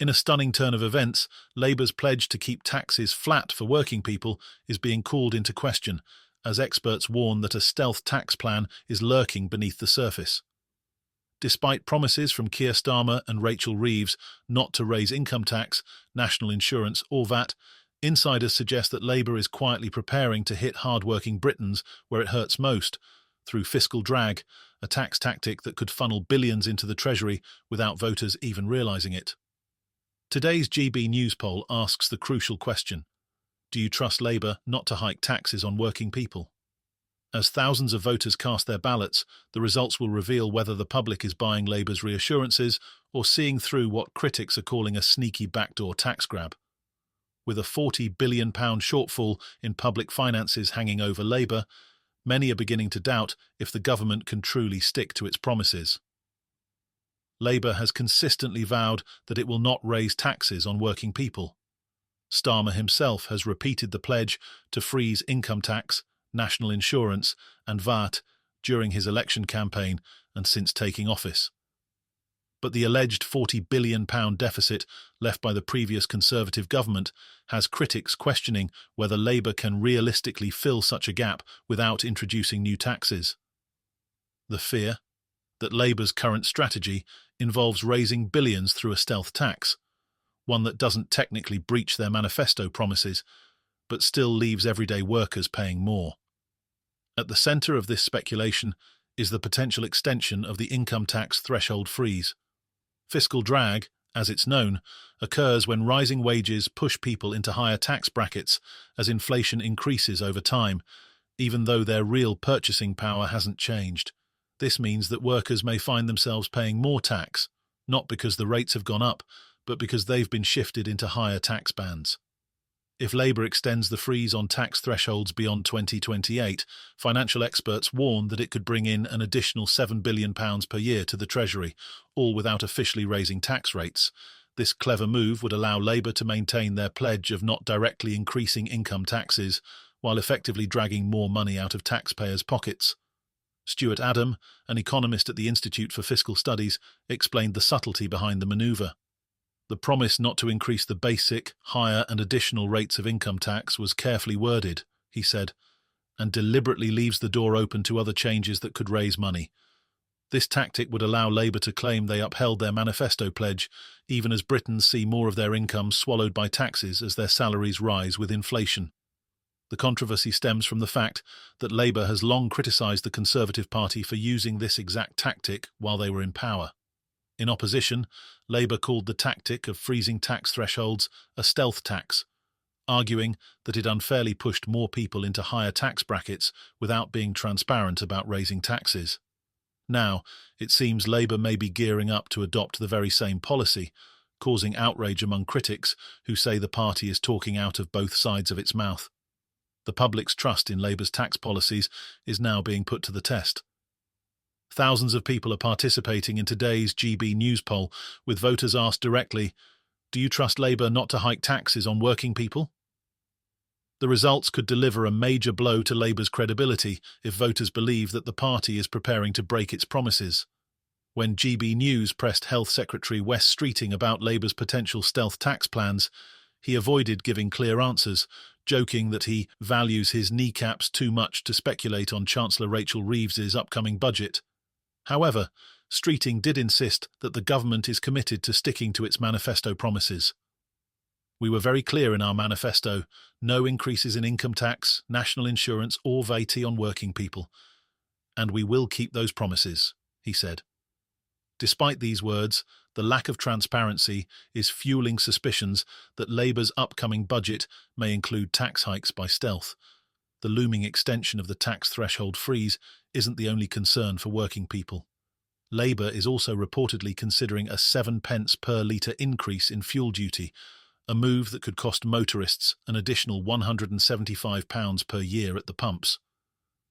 In a stunning turn of events, Labour's pledge to keep taxes flat for working people is being called into question, as experts warn that a stealth tax plan is lurking beneath the surface. Despite promises from Keir Starmer and Rachel Reeves not to raise income tax, national insurance or VAT, insiders suggest that Labour is quietly preparing to hit hard-working Britons where it hurts most, through fiscal drag, a tax tactic that could funnel billions into the Treasury without voters even realising it. Today's GB News poll asks the crucial question: do you trust Labour not to hike taxes on working people? As thousands of voters cast their ballots, the results will reveal whether the public is buying Labour's reassurances or seeing through what critics are calling a sneaky backdoor tax grab. With a £40 billion shortfall in public finances hanging over Labour, many are beginning to doubt if the government can truly stick to its promises. Labour has consistently vowed that it will not raise taxes on working people. Starmer himself has repeated the pledge to freeze income tax, national insurance and VAT during his election campaign and since taking office. But the alleged £40 billion deficit left by the previous Conservative government has critics questioning whether Labour can realistically fill such a gap without introducing new taxes. The fear that Labour's current strategy involves raising billions through a stealth tax, one that doesn't technically breach their manifesto promises, but still leaves everyday workers paying more. At the centre of this speculation is the potential extension of the income tax threshold freeze. Fiscal drag, as it's known, occurs when rising wages push people into higher tax brackets as inflation increases over time, even though their real purchasing power hasn't changed. This means that workers may find themselves paying more tax, not because the rates have gone up, but because they've been shifted into higher tax bands. If Labour extends the freeze on tax thresholds beyond 2028, financial experts warn that it could bring in an additional £7 billion per year to the Treasury, all without officially raising tax rates. This clever move would allow Labour to maintain their pledge of not directly increasing income taxes, while effectively dragging more money out of taxpayers' pockets. Stuart Adam, an economist at the Institute for Fiscal Studies, explained the subtlety behind the manoeuvre. The promise not to increase the basic, higher and additional rates of income tax was carefully worded, he said, and deliberately leaves the door open to other changes that could raise money. This tactic would allow Labour to claim they upheld their manifesto pledge, even as Britons see more of their income swallowed by taxes as their salaries rise with inflation. The controversy stems from the fact that Labour has long criticised the Conservative Party for using this exact tactic while they were in power. In opposition, Labour called the tactic of freezing tax thresholds a stealth tax, arguing that it unfairly pushed more people into higher tax brackets without being transparent about raising taxes. Now, it seems Labour may be gearing up to adopt the very same policy, causing outrage among critics who say the party is talking out of both sides of its mouth. The public's trust in Labour's tax policies is now being put to the test. Thousands of people are participating in today's GB News poll, with voters asked directly, do you trust Labour not to hike taxes on working people? The results could deliver a major blow to Labour's credibility if voters believe that the party is preparing to break its promises. When GB News pressed Health Secretary Wes Streeting about Labour's potential stealth tax plans, he avoided giving clear answers, joking that he values his kneecaps too much to speculate on Chancellor Rachel Reeves's upcoming budget. However, Streeting did insist that the government is committed to sticking to its manifesto promises. We were very clear in our manifesto: no increases in income tax, national insurance or VAT on working people. And we will keep those promises, he said. Despite these words, the lack of transparency is fueling suspicions that Labour's upcoming budget may include tax hikes by stealth. The looming extension of the tax threshold freeze isn't the only concern for working people. Labour is also reportedly considering a 7p per litre increase in fuel duty, a move that could cost motorists an additional £175 per year at the pumps.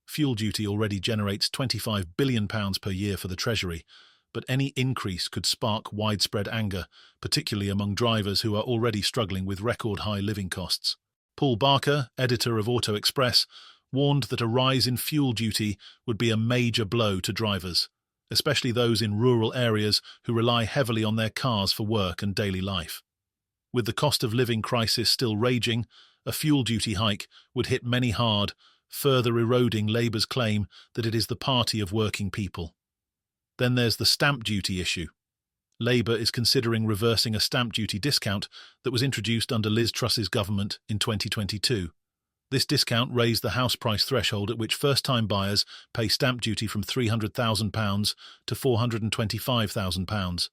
Fuel duty already generates £25 billion per year for the Treasury, but any increase could spark widespread anger, particularly among drivers who are already struggling with record-high living costs. Paul Barker, editor of Auto Express, warned that a rise in fuel duty would be a major blow to drivers, especially those in rural areas who rely heavily on their cars for work and daily life. With the cost of living crisis still raging, a fuel duty hike would hit many hard, further eroding Labour's claim that it is the party of working people. Then there's the stamp duty issue. Labour is considering reversing a stamp duty discount that was introduced under Liz Truss's government in 2022. This discount raised the house price threshold at which first-time buyers pay stamp duty from £300,000 to £425,000.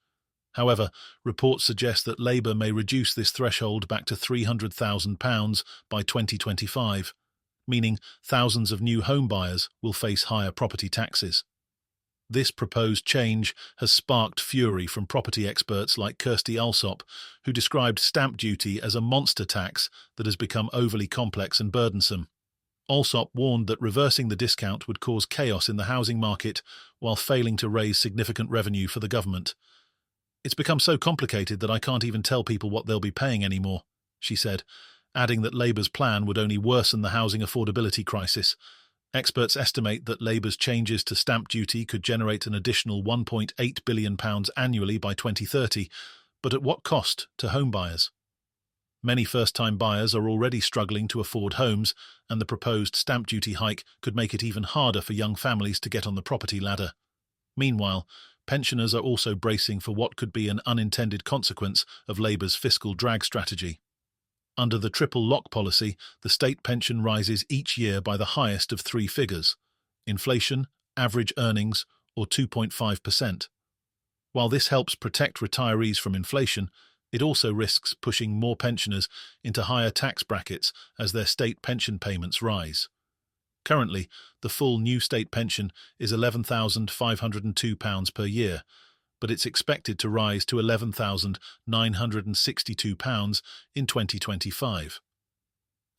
However, reports suggest that Labour may reduce this threshold back to £300,000 by 2025, meaning thousands of new home buyers will face higher property taxes. This proposed change has sparked fury from property experts like Kirsty Alsop, who described stamp duty as a monster tax that has become overly complex and burdensome. Alsop warned that reversing the discount would cause chaos in the housing market while failing to raise significant revenue for the government. "It's become so complicated that I can't even tell people what they'll be paying anymore," she said, adding that Labour's plan would only worsen the housing affordability crisis. Experts estimate that Labour's changes to stamp duty could generate an additional £1.8 billion annually by 2030, but at what cost to home buyers? Many first-time buyers are already struggling to afford homes, and the proposed stamp duty hike could make it even harder for young families to get on the property ladder. Meanwhile, pensioners are also bracing for what could be an unintended consequence of Labour's fiscal drag strategy. Under the triple lock policy, the state pension rises each year by the highest of three figures: inflation, average earnings, or 2.5%. While this helps protect retirees from inflation, it also risks pushing more pensioners into higher tax brackets as their state pension payments rise. Currently, the full new state pension is £11,502 per year, but it's expected to rise to £11,962 in 2025.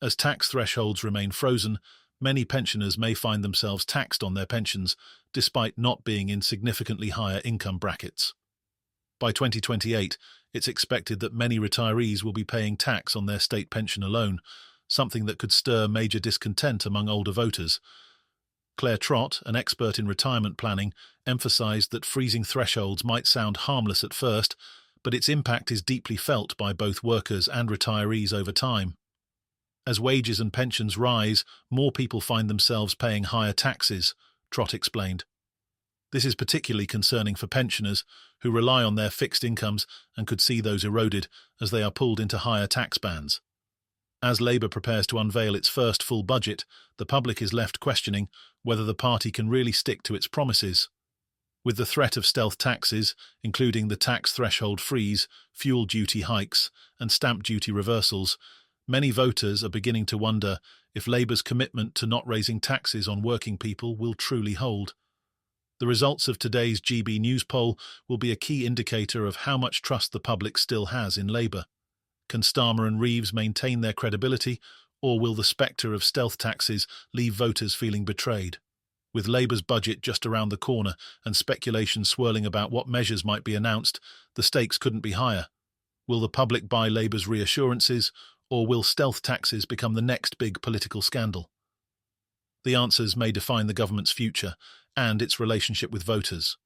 As tax thresholds remain frozen, many pensioners may find themselves taxed on their pensions, despite not being in significantly higher income brackets. By 2028, it's expected that many retirees will be paying tax on their state pension alone, something that could stir major discontent among older voters. Claire Trott, an expert in retirement planning, emphasised that freezing thresholds might sound harmless at first, but its impact is deeply felt by both workers and retirees over time. As wages and pensions rise, more people find themselves paying higher taxes, Trott explained. This is particularly concerning for pensioners who rely on their fixed incomes and could see those eroded as they are pulled into higher tax bands. As Labour prepares to unveil its first full budget, the public is left questioning whether the party can really stick to its promises. With the threat of stealth taxes, including the tax threshold freeze, fuel duty hikes, and stamp duty reversals, many voters are beginning to wonder if Labour's commitment to not raising taxes on working people will truly hold. The results of today's GB News poll will be a key indicator of how much trust the public still has in Labour. Can Starmer and Reeves maintain their credibility, or will the spectre of stealth taxes leave voters feeling betrayed? With Labour's budget just around the corner and speculation swirling about what measures might be announced, the stakes couldn't be higher. Will the public buy Labour's reassurances, or will stealth taxes become the next big political scandal? The answers may define the government's future and its relationship with voters.